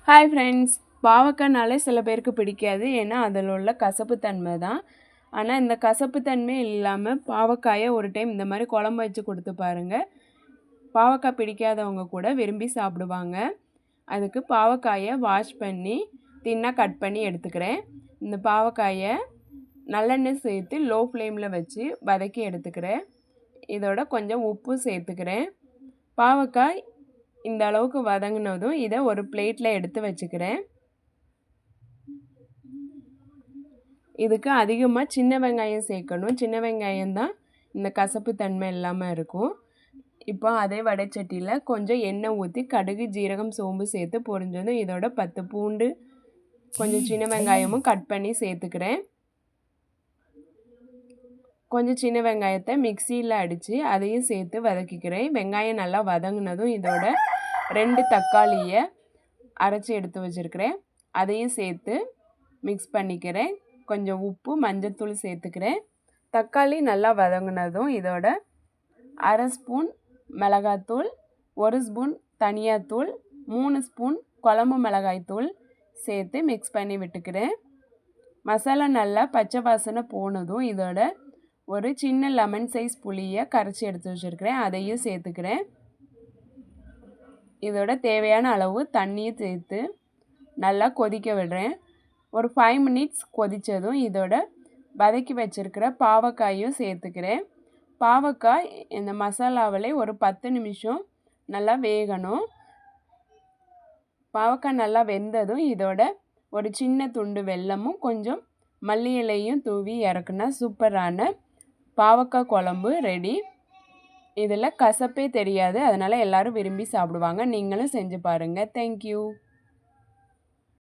Hi friends, பாவக்காய்னாலே சில பேருக்கு பிடிக்காது. ஏன்னா அதில் உள்ள கசப்பு தன்மை தான். ஆனால் இந்த கசப்பு தன்மை இல்லாமல் பாவக்காயை ஒரு டைம் இந்த மாதிரி குழம்பு வச்சு கொடுத்து பாருங்கள். பாவக்காய் பிடிக்காதவங்க கூட விரும்பி சாப்பிடுவாங்க. அதுக்கு பாவக்காயை வாஷ் பண்ணி தின்னாக கட் பண்ணி எடுத்துக்கிறேன். இந்த பாவக்காயை நல்லெண்ணெய் சேர்த்து லோ ஃப்ளேமில் வச்சு வதக்கி எடுத்துக்கிறேன். இதோட கொஞ்சம் உப்பு சேர்த்துக்கிறேன். பாவக்காய் இந்த அளவுக்கு வதங்கினதும் இதை ஒரு பிளேட்டில் எடுத்து வச்சுக்கிறேன். இதுக்கு அதிகமாக சின்ன வெங்காயம் சேர்க்கணும். சின்ன வெங்காயம் தான் இந்த கசப்பு தன்மை இல்லாமல் இருக்கும். இப்போ அதே வடைச்சட்டியில் கொஞ்சம் எண்ணெய் ஊற்றி கடுகு, ஜீரகம், சோம்பு சேர்த்து பொரிஞ்சதும் இதோட 10 பூண்டு, கொஞ்சம் சின்ன வெங்காயமும் கட் பண்ணி சேர்த்துக்கிறேன். கொஞ்சம் சின்ன வெங்காயத்தை மிக்சியில் அடித்து அதையும் சேர்த்து வதக்கிக்கிறேன். வெங்காயம் நல்லா வதங்கினதும் இதோட 2 தக்காளியை அரைச்சி எடுத்து வச்சுருக்கிறேன். அதையும் சேர்த்து மிக்ஸ் பண்ணிக்கிறேன். கொஞ்சம் உப்பு, மஞ்சத்தூள் சேர்த்துக்கிறேன். தக்காளி நல்லா வதங்கினதும் இதோட 1/2 ஸ்பூன் மிளகாத்தூள், 1 ஸ்பூன் தனியாத்தூள், 3 ஸ்பூன் குழம்பு மிளகாய்த்தூள் சேர்த்து மிக்ஸ் பண்ணி விட்டுக்கிறேன். மசாலா நல்லா பச்சை வாசனை போனதும் இதோட ஒரு சின்ன லெமன் சைஸ் புளியை கரைச்சி எடுத்து வச்சுருக்கிறேன். அதையும் சேர்த்துக்கிறேன். இதோட தேவையான அளவு தண்ணியும் சேர்த்து நல்லா கொதிக்க விடுறேன். ஒரு 5 மினிட்ஸ் கொதித்ததும் இதோட வதக்கி வச்சுருக்கிற பாவக்காயும் சேர்த்துக்கிறேன். பாவக்காய் இந்த மசாலாவிலே ஒரு 10 நிமிஷம் நல்லா வேகணும். பாவக்காய் நல்லா வெந்ததும் இதோட ஒரு சின்ன துண்டு வெல்லமும் கொஞ்சம் மல்லி இலையும் தூவி இறக்குனா சூப்பரான பாவக்காய் குழம்பு ரெடி. இதில் கசப்பே தெரியாது. அதனால் எல்லோரும் விரும்பி சாப்பிடுவாங்க. நீங்களும் செஞ்சு பாருங்கள். தேங்க்யூ.